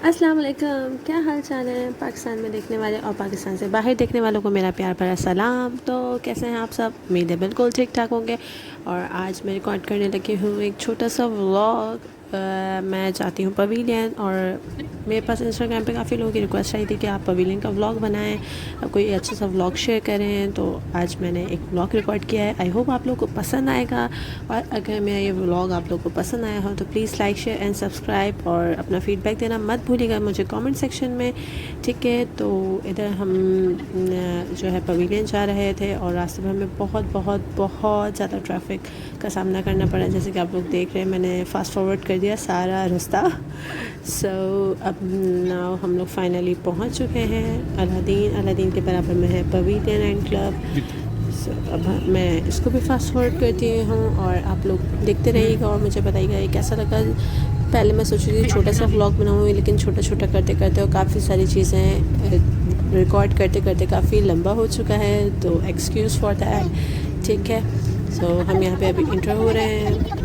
अस्सलाम वालेकुम, क्या हाल चाल है पाकिस्तान में देखने वाले और पाकिस्तान से बाहर देखने वालों को मेरा प्यार भरा सलाम। तो कैसे हैं आप सब? उम्मीद है बिल्कुल ठीक ठाक होंगे। और आज मैं रिकॉर्ड करने लगी हूँ एक छोटा सा व्लॉग। मैं चाहती हूँ पवेलियन, और मेरे पास इंस्टाग्राम पे काफ़ी लोगों की रिक्वेस्ट आई थी कि आप पवेलियन का व्लॉग बनाएं, कोई अच्छा सा व्लॉग शेयर करें। तो आज मैंने एक व्लॉग रिकॉर्ड किया है। आई होप आप लोगों को पसंद आएगा, और अगर मेरा ये व्लॉग आप लोगों को पसंद आया हो तो please like share and subscribe, और अपना फीडबैक देना मत भूलिएगा मुझे कमेंट सेक्शन में। ठीक है, तो इधर हम जो है पवेलियन जा रहे थे, और रास्ते में हमें बहुत बहुत बहुत ज़्यादा ट्रैफिक का सामना करना पड़ा। जैसे कि आप लोग देख रहे हैं, मैंने फास्ट फॉरवर्ड कर दिया सारा रास्ता। अब नाउ हम लोग फाइनली पहुंच चुके हैं अलादीन के बराबर में है पवेलियन एंड क्लब। अब मैं इसको भी फास्ट फॉरवर्ड करती हूँ, और आप लोग देखते रहिएगा और मुझे बताइएगा ये कैसा लगा। पहले मैं सोच रही थी छोटा सा व्लॉग बनाऊँ, लेकिन छोटा छोटा करते करते और काफ़ी सारी चीज़ें रिकॉर्ड करते करते काफ़ी लंबा हो चुका है, तो एक्सक्यूज़ फॉर दैट। ठीक है, सो हम यहाँ पे अभी इंटर हो रहे हैं।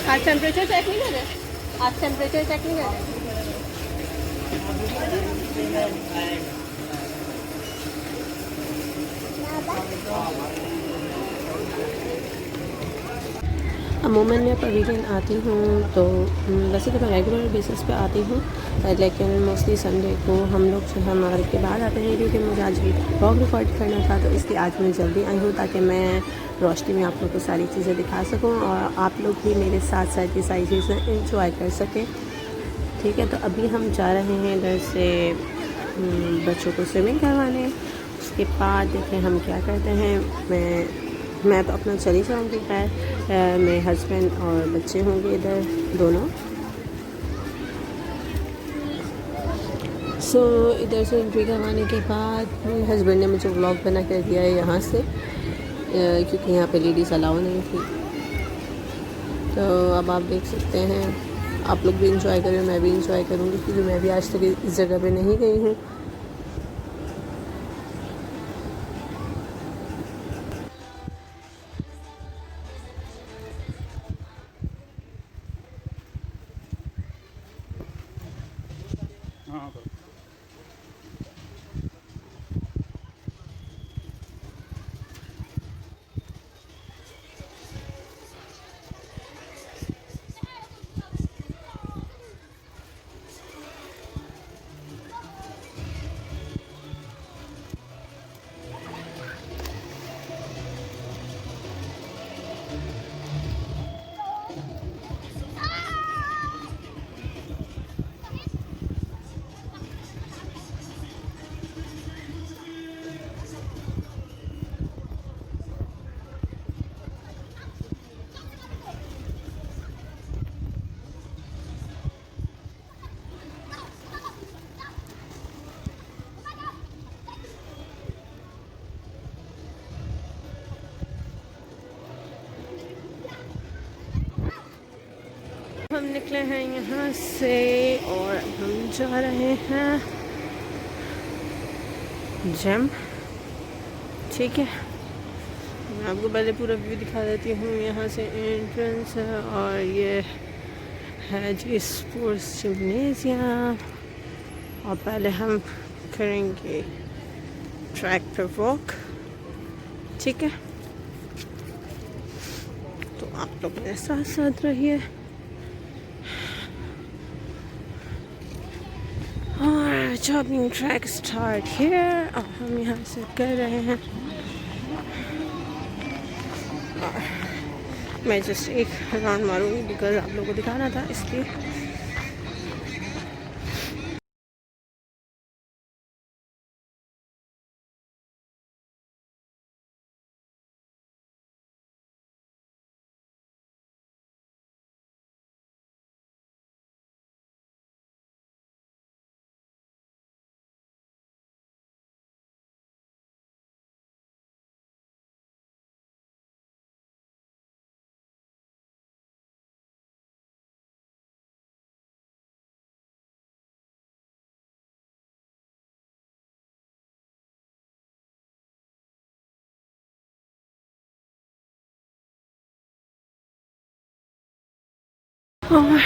आज टेम्परेचर चेक नहीं करे? आज टेम्परेचर चेक नहीं करे? अमूमन मैं पवेलियन आती हूँ तो वैसे तो मैं रेगुलर बेसिस पे आती हूँ, लेकिन मोस्टली संडे को हम लोग जो है मगरिब के बाद आते हैं, क्योंकि मुझे आज व्लॉग रिकॉर्ड करना था, तो इसलिए आज मैं जल्दी आई हूँ ताकि मैं रोशनी में आप लोग को सारी चीज़ें दिखा सकूँ और आप लोग भी मेरे साथ साथ ये सारी चीज़ें इंजॉय कर सकें। ठीक है, तो अभी हम जा रहे हैं इधर से बच्चों को स्विमिंग करवाने। उसके बाद देखें हम क्या करते हैं। मैं तो अपना चली जाऊँगी, खैर मेरे हस्बैंड और बच्चे होंगे इधर दोनों। इधर से एंट्री करवाने के बाद मेरे हस्बैंड ने मुझे व्लॉग बना कर दिया है यहाँ से, क्योंकि यहाँ पे लेडीज़ अलाउ नहीं थी। तो अब आप देख सकते हैं, आप लोग भी इंजॉय करें, मैं भी इंजॉय करूँगी, क्योंकि मैं भी आज तक इस जगह पे नहीं गई हूँ। हम निकले हैं यहाँ से और हम जा रहे हैं जिम। ठीक है, मैं आपको पहले पूरा व्यू दिखा देती हूँ। यहाँ से एंट्रेंस है, और ये है जी स्पोर्ट्स जिम्नेजियम। और पहले हम करेंगे ट्रैक पर वॉक। ठीक है, तो आप लोग मेरे साथ साथ रहिए। और जॉगिंग ट्रैक स्टार्ट हियर, और हम यहाँ से कर रहे हैं। मैं जस्ट एक राउंड मारूंगी बिकॉज आप लोगों को दिखाना था इसलिए। और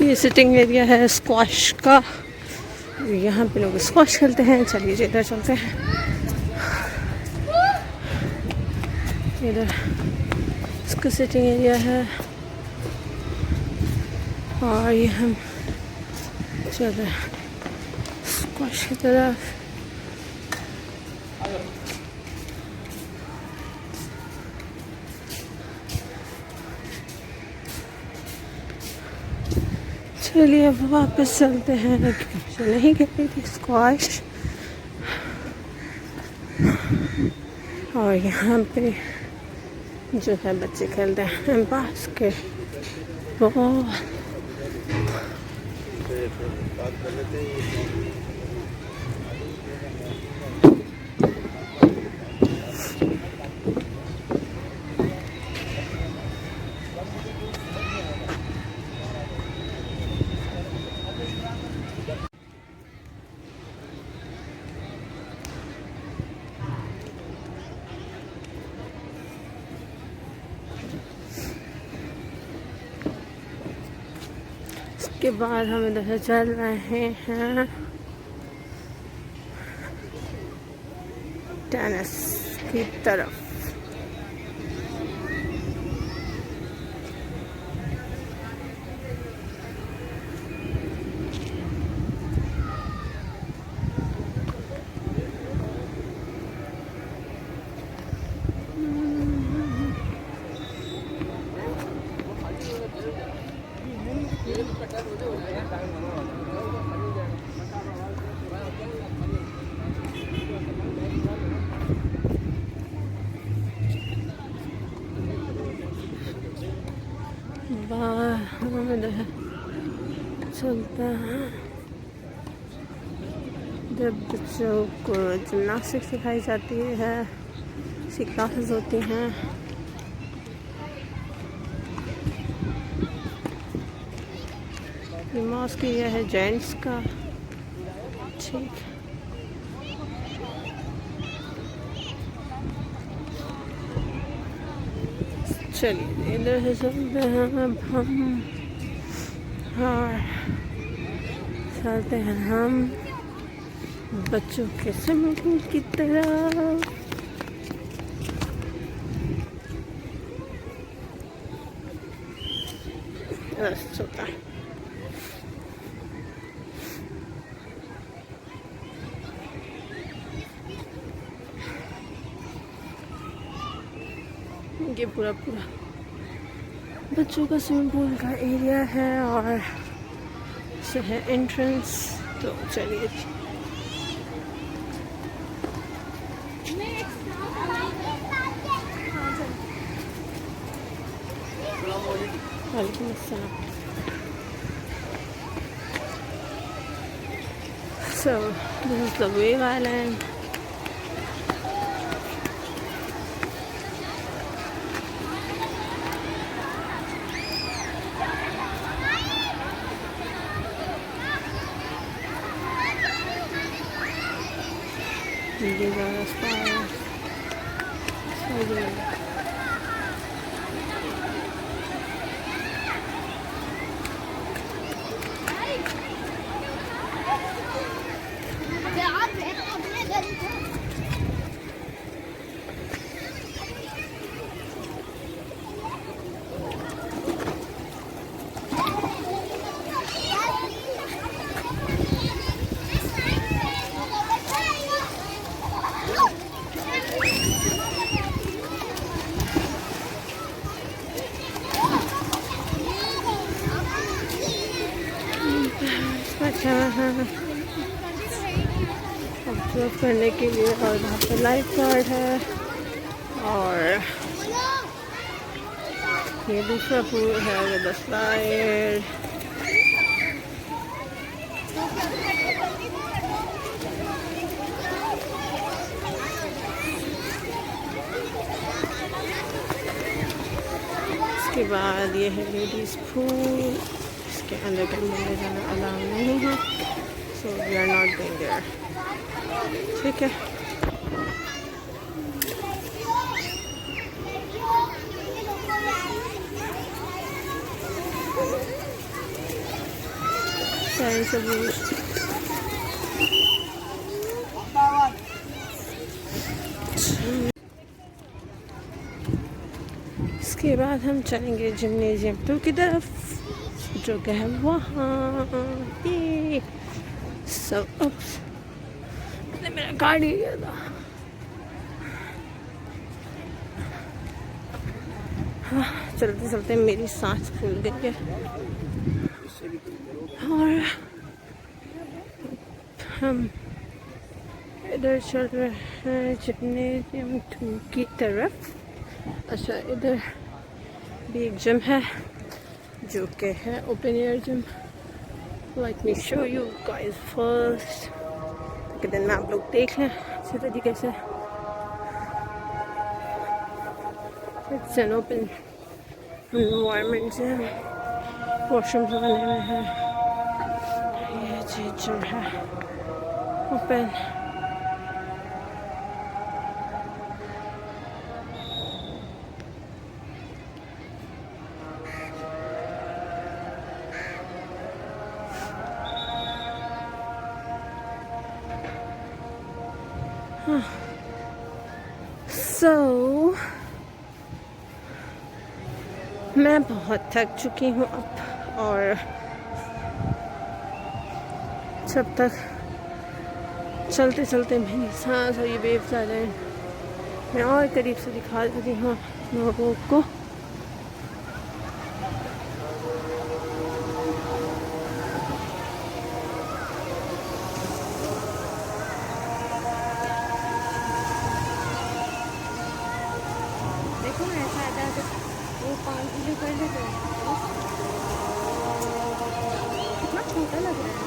ये सिटिंग एरिया है स्क्वाश का। यहाँ पे लोग स्क्वाश खेलते हैं। चलिए इधर चलते हैं। इधर इसका सिटिंग एरिया है और ये हम चल रहे हैं स्क्वाश की तरफ। चलिए अब वापस चलते हैं। नहीं खेली थी स्क्वाश और यहाँ पे जो है बच्चे खेलते हैं बास्केटबॉल। के बाद हम इधर से चल रहे हैं टेनिस की तरफ। चलता है जब बच्चों को जिम्नास्टिक्स सिखाई जाती है, इसकी क्लासेस होती हैं। मॉस्क ये है जेंट्स का। ठीक चलिए इधर से चलते हैं अब हम और चलते हैं हम बच्चों के स्विमिंग की तरफ। छोटा ये पूरा बच्चों का स्विमिंग पूल का एरिया है और से है एंट्रेंस। तो चलिए वालेकुम अस्सलाम। So this is the wave island. These are the stars. So good. अच्छा ऑब्जर्व करने के लिए और वहाँ पे लाइफ गार्ड है। और ये दूसरा पूल है विद स्लाइड। इसके बाद ये है लेडीज़ पूल। इसके अंदर कैमरे जाना अलाउ नहीं है, so we are not going there. ठीक है, इसके बाद हम चलेंगे जिम्नेजियम 2 की तरफ, जो कि है वहाँ। सब मैंने मेरा गाड़ी लिया था। हाँ, चलते चलते मेरी सांस फूल गई है। और हम इधर चल रहे हैं जिम्नेजियम 2 की तरफ। अच्छा, इधर भी एक जिम है जो कि है open air gym. Let me show you guys first, ताकि दिन में आप लोग देख लें अच्छे तरीके से। It's an open environment gym. Washroom बने हुए हैं। ये चीज जो है ओपन। मैं बहुत थक चुकी हूँ अब, और जब तक चलते चलते मेरी सांस और ये वेव्स आ रहे हैं, मैं और करीब से दिखा देती हूँ लोगों को। देखो ऐसा आता है वो 5 किलो कर लेते हैं। कितना छोटा लग रहा है।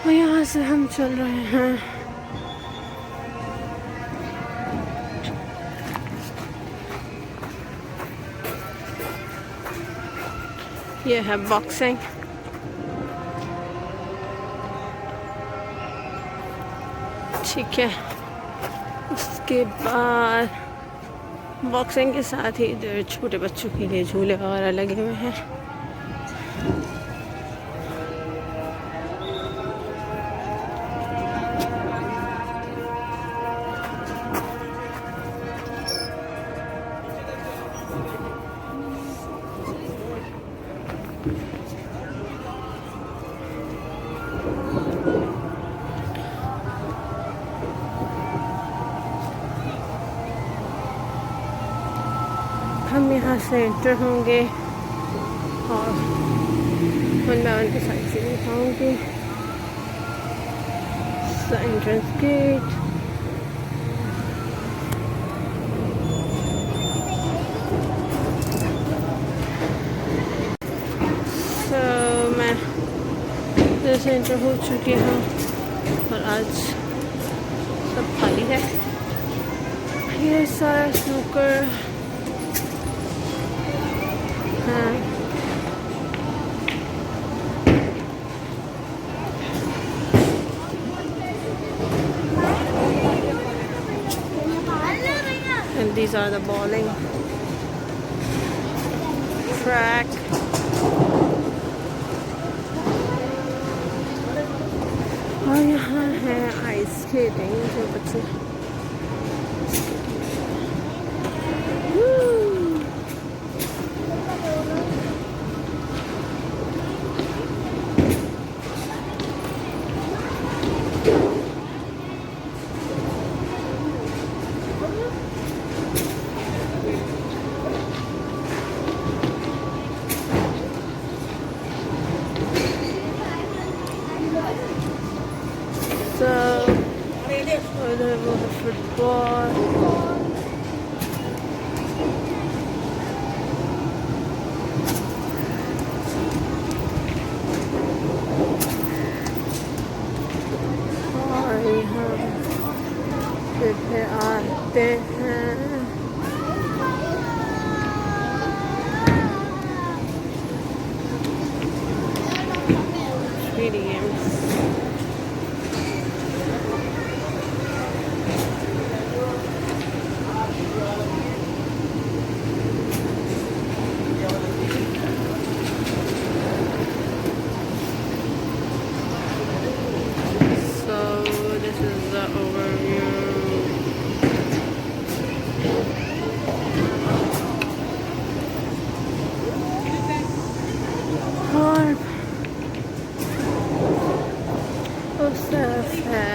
और यहाँ से हम चल रहे हैं ये है बॉक्सिंग। ठीक है, उसके बाद बॉक्सिंग के साथ ही इधर छोटे बच्चों के लिए झूले वगैरह लगे हुए हैं। यहाँ से एंटर होंगे और वन बाय वन की साइड से दिखाऊँगी। एंट्रेंस गेट, मैं जैसे एंटर हो चुकी हूँ और आज सब खाली है। ये सारा स्नूकर हाँ, and these are the bowling track. और यहाँ है आइस स्केटिंग जो बच्चे उधर वो फुटबॉल और यहाँ फिर आते हैं वीडियो गेम्स। है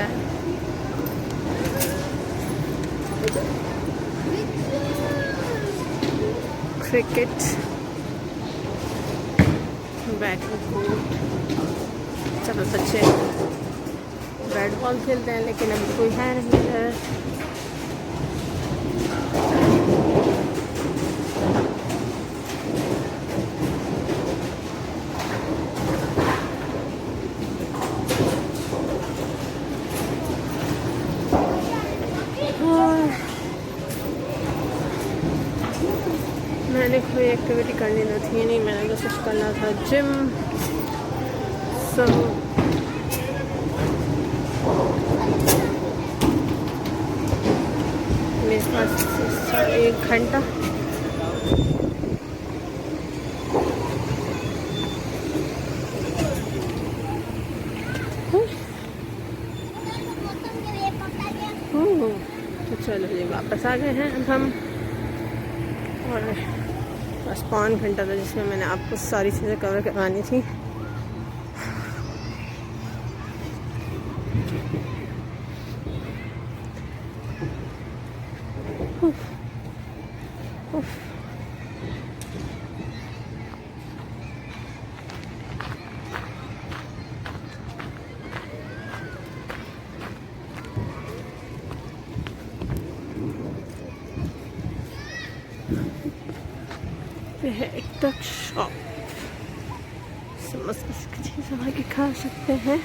क्रिकेट, बैडमिंटन, सब बच्चे बैट बॉल खेलते हैं लेकिन अभी कोई है नहीं है। मैंने कोई एक्टिविटी करनी तो थी नहीं, मैंने तो कुछ करना था जिम। मेरे पास 1 घंटा तो चलो जी वापस आ गए हैं अब हम। और बस 5 घंटा था जिसमें मैंने आपको सारी चीज़ें कवर करवानी थी। यह है एक टक शॉप, समझ किसी चीज़ वहाँ की खा सकते हैं।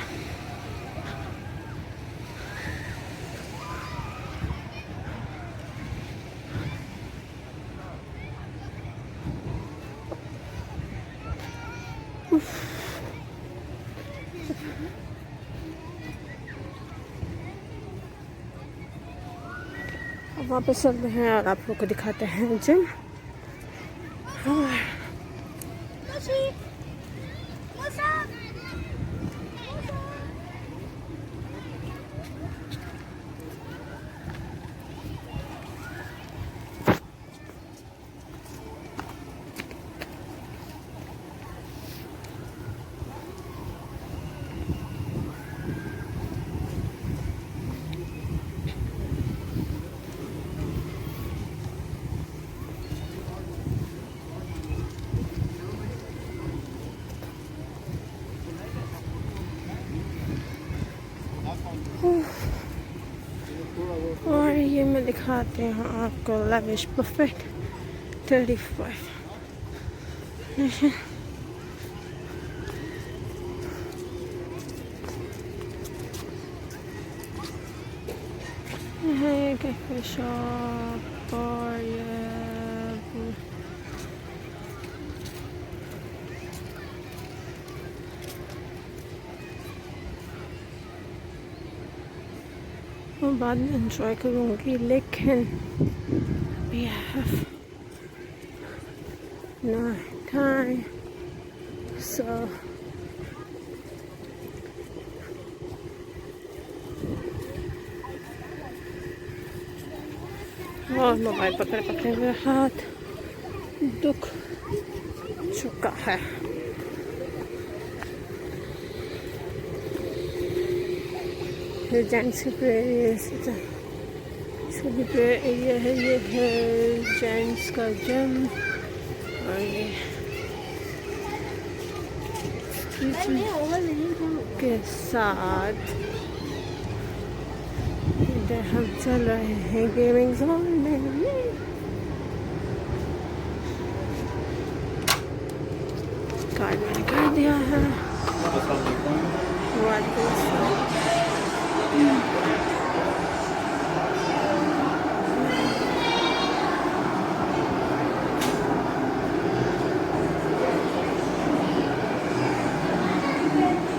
अब वापस चलते हैं और आप लोग को दिखाते हैं जिम। और ये मैं दिखाते हैं आपको लविश परफेक्ट 35 है कैफे शॉप। और ये और बाद में इंजॉय करूँगी, लेकिन we have no time, so और मोबाइल पकड़े पकड़े मेरा हाथ दुख चुका है। ये जेंट्स की प्रेयर एरिया है, ये है जेंट्स का जिम। और ये के साथ इधर हम चल रहे हैं गेमिंग जोन में। कार्ड मैंने कर दिया है। वालेकुम अस्सलाम।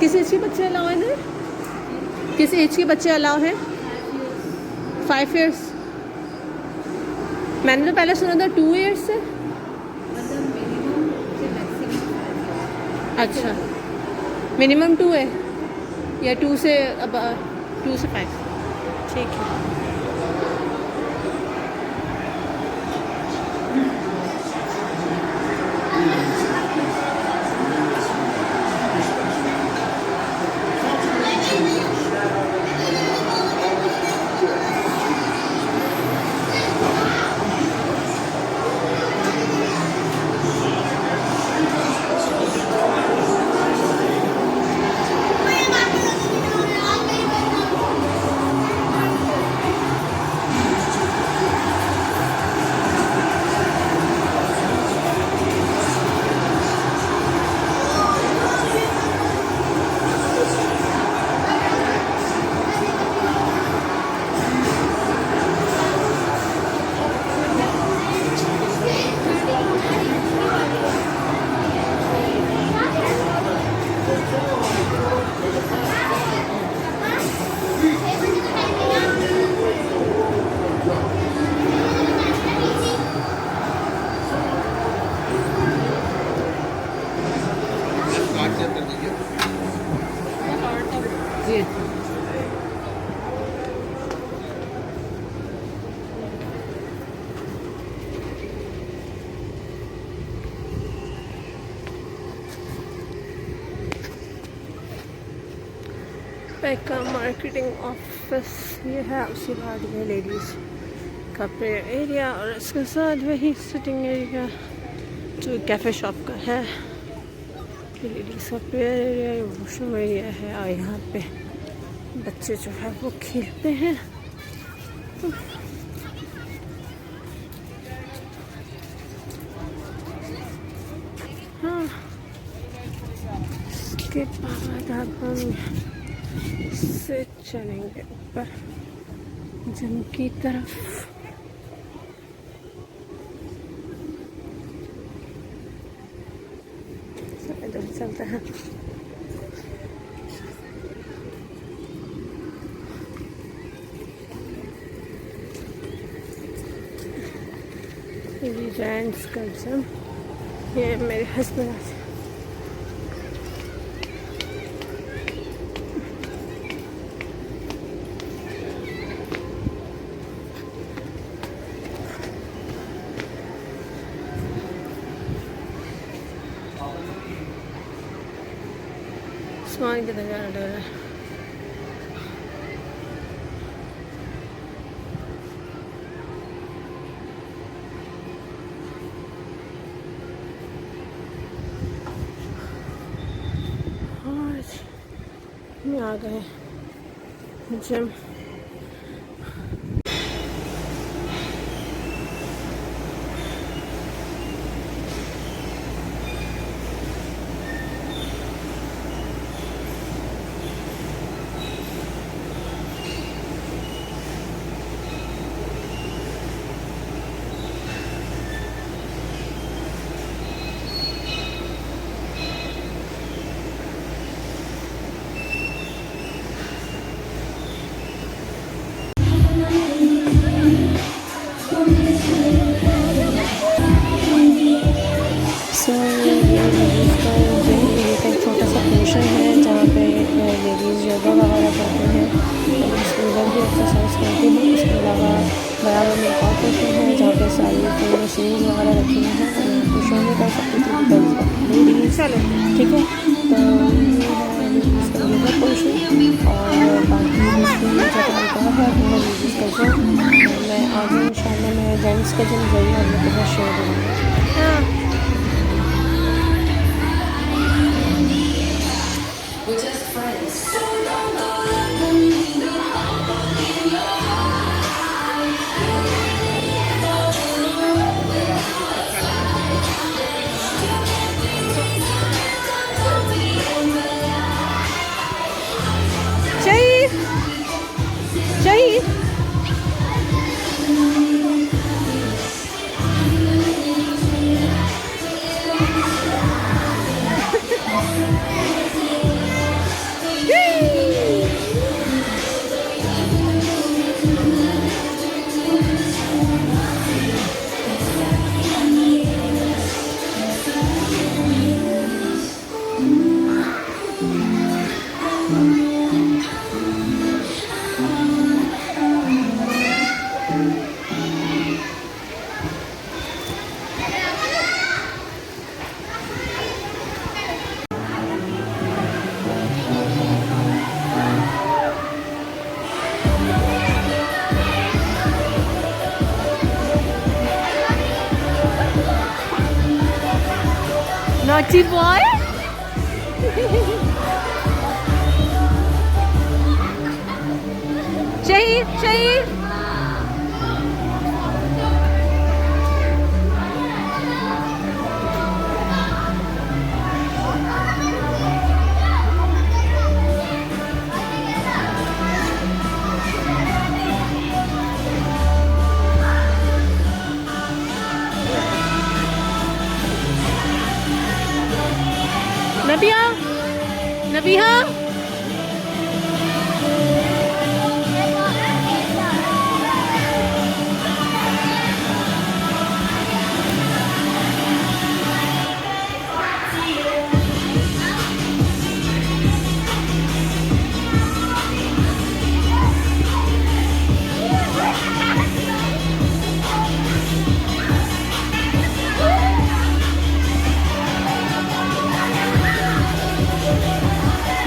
किस एज के बच्चे अलाउ हैं ना? किस एज के बच्चे अलाउ हैं? 5 years। मैंने तो पहले सुना था 2 years से। अच्छा, मिनिमम 2 है या 2 से अब 2 से 5? ठीक है। पैका मार्केटिंग ऑफिस ये है, उसी बाद में लेडीज़ का प्रेयर एरिया और इसके साथ वही सिटिंग एरिया जो कैफ़े शॉप का है। ये लेडीज़ का प्रेयर एरिया, ये वॉशरूम एरिया है और यहाँ पे बच्चे जो है वो खेलते हैं। हाँ, इसके बाद आप हम से चलेंगे ऊपर जिम की तरफ। इधर चलते हैं। ये जेंट्स का जिम, ये मेरे हस्बैंड आसमान कितना प्यारा लग रहा है। आज में आ गए जिम। सो ये लेडीज़ का एक छोटा सा पोर्शन है जहाँ पे लेडीज़ योगा वगैरह करते हैं, उधर भी एक्सरसाइज करती हैं। इसके अलावा बराबर में एक और पोर्शन है जहाँ पे सारी कोई मशीन वगैरह रखी हुई हैं, मैं आपको शो नहीं कर सकती थी बिकॉज लेडीज़, ठीक है। तो ये है लेडीज़ का योगा पोर्शन और बाकी दूसरी जगह का है वो है लेडीज़ का जिम। मैं आगे इंशाल्लाह मैं जेंट्स का जिम गई और मैं तुम्हें शेयर करूँगी। चाहिए naughty boy. Shahid, Shahid. नबिया, नबिहा।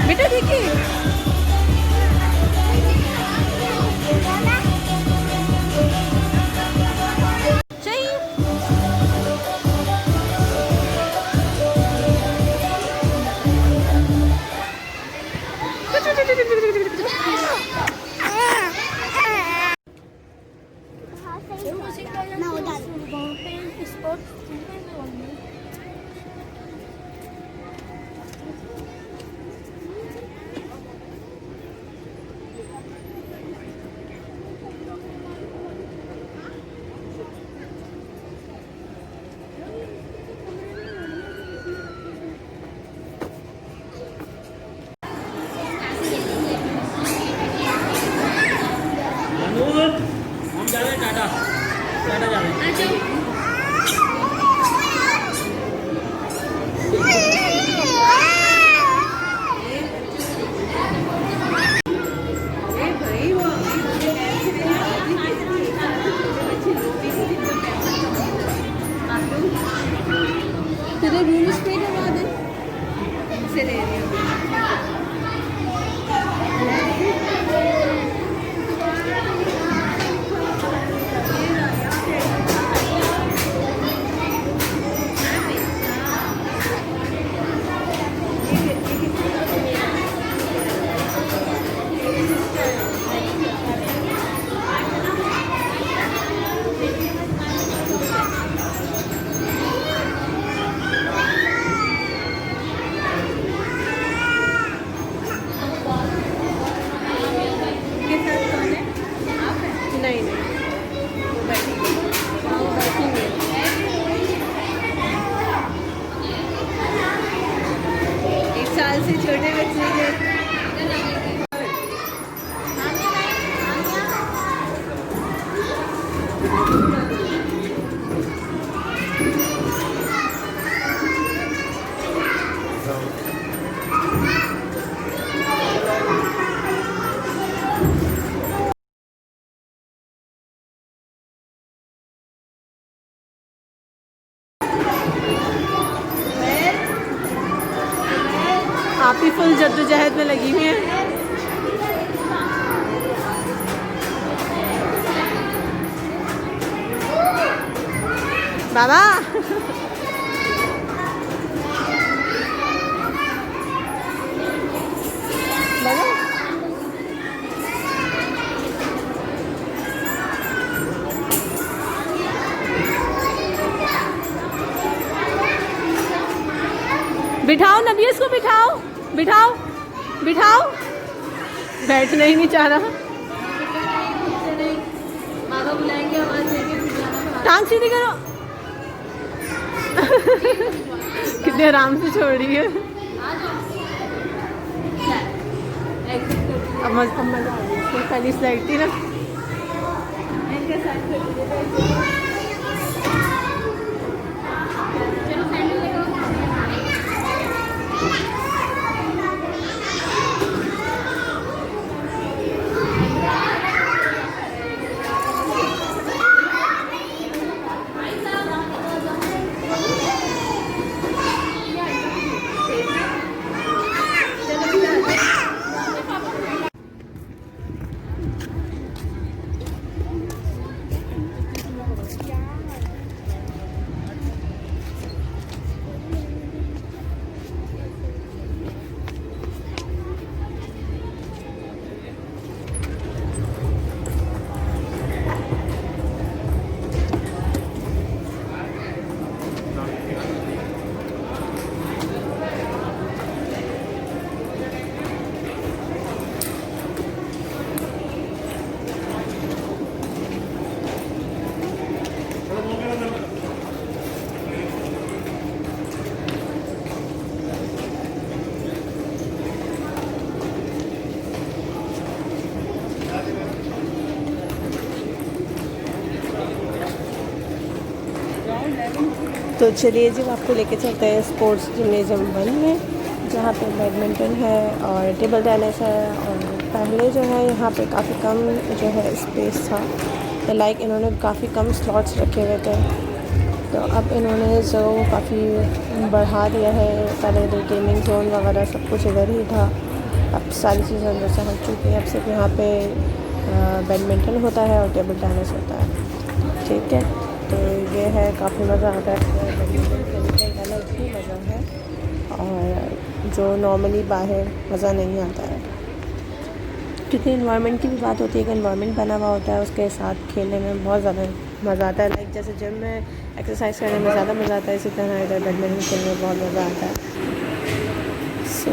बेटा देखिए हम जा रहे हैं टाटा, टाटा जा रहे हैं। तेरे रूम स्टे करवा दे से ले रही हूँ। में लगी हुई हैं। बाबा बिठाओ नबी, इसको बिठाओ बिठाओ बिठाओ। बैठना ही नहीं चाह रहा। मामा बुलाएंगे, आवाज देंगे, टांग सीधी करो। कितने आराम से छोड़ रही है। अब मजा आ रही है। पहली स्लाइड थी ना। तो चलिए जी आपको लेके चलते हैं स्पोर्ट्स जिम्नेजियम 1 में, जहाँ पे बैडमिंटन है और टेबल टेनिस है। और पहले जो है यहाँ पे काफ़ी कम जो है स्पेस था, तो लाइक इन्होंने काफ़ी कम स्लॉट्स रखे हुए थे, तो अब इन्होंने जो काफ़ी बढ़ा दिया है। पहले तो गेमिंग जोन वगैरह सब कुछ इधर ही था, अब सारी चीज़ें अंदर से हट चुकी हैं। अब सिर्फ यहाँ पे बैडमिंटन होता है और टेबल टेनिस होता है। ठीक है, तो ये है, काफ़ी मज़ा आता है। बैडमिंटन खेलने का एक अलग ही मज़ा है, और जो नॉर्मली बाहर मज़ा नहीं आता है, क्योंकि इन्वायरमेंट की भी बात होती है कि इन्वायरमेंट बना हुआ होता है, उसके साथ खेलने में बहुत ज़्यादा मज़ा आता है। लाइक जैसे जिम में एक्सरसाइज करने में ज़्यादा मज़ा आता है, इसी तरह इधर बैडमिंटन खेलने में बहुत मज़ा आता है। सो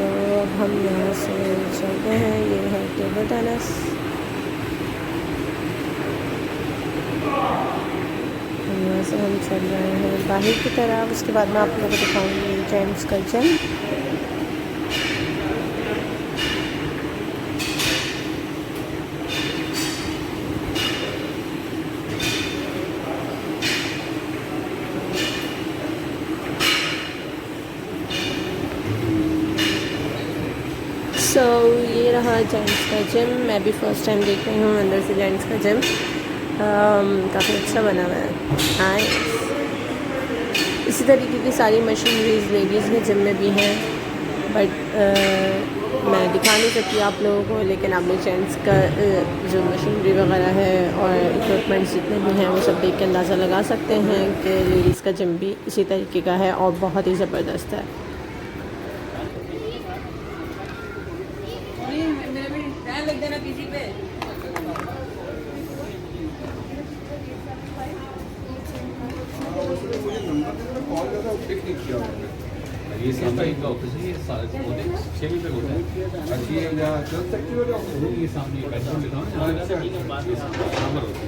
हम यहाँ से चलते हैं। ये है टेबल टेनिस। यहाँ से हम चल रहे हैं बाहर की तरफ। उसके बाद मैं आप लोगों को दिखाऊंगी जेंट्स का जिम। सो ये रहा जेंट्स का जिम। मैं भी फ़र्स्ट टाइम देख रही हूँ अंदर से जेंट्स का जिम। काफ़ी अच्छा बना हुआ है। हाँ, इसी तरीके की सारी मशीनरीज लेडीज़ के जिम में भी हैं, बट मैं दिखा नहीं सकती आप लोगों को। लेकिन आप लोग जेंट्स का जो मशीनरी वगैरह है और इक्विपमेंट्स जितने भी हैं वो सब देख के अंदाज़ा लगा सकते हैं कि लेडीज़ का जिम भी इसी तरीके का है और बहुत ही ज़बरदस्त है। ये सामने इनका ऑफिस है, ये 6 पे होता है। और ये ये सामने बेडरूम लिखा है ना, नंबर होता है।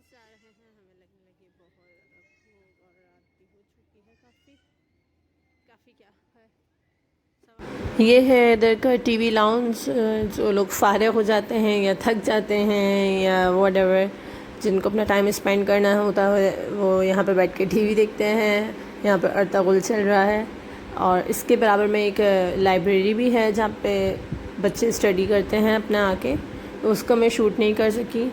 जा रहे हैं, हमें लगने लगी बहुत ज़्यादा भूख और रात भी हो चुकी है काफ़ी क्या है। ये है इधर का टीवी लाउंज। जो लोग फारिग हो जाते हैं या थक जाते हैं या व्हाटएवर, जिनको अपना टाइम स्पेंड करना होता है, वो यहाँ पे बैठ के टीवी देखते हैं। यहाँ पे अर्तगुल चल रहा है और इसके बराबर में एक लाइब्रेरी भी है जहाँ पे बच्चे स्टडी करते हैं अपना आके, तो उसको मैं शूट नहीं कर सकी।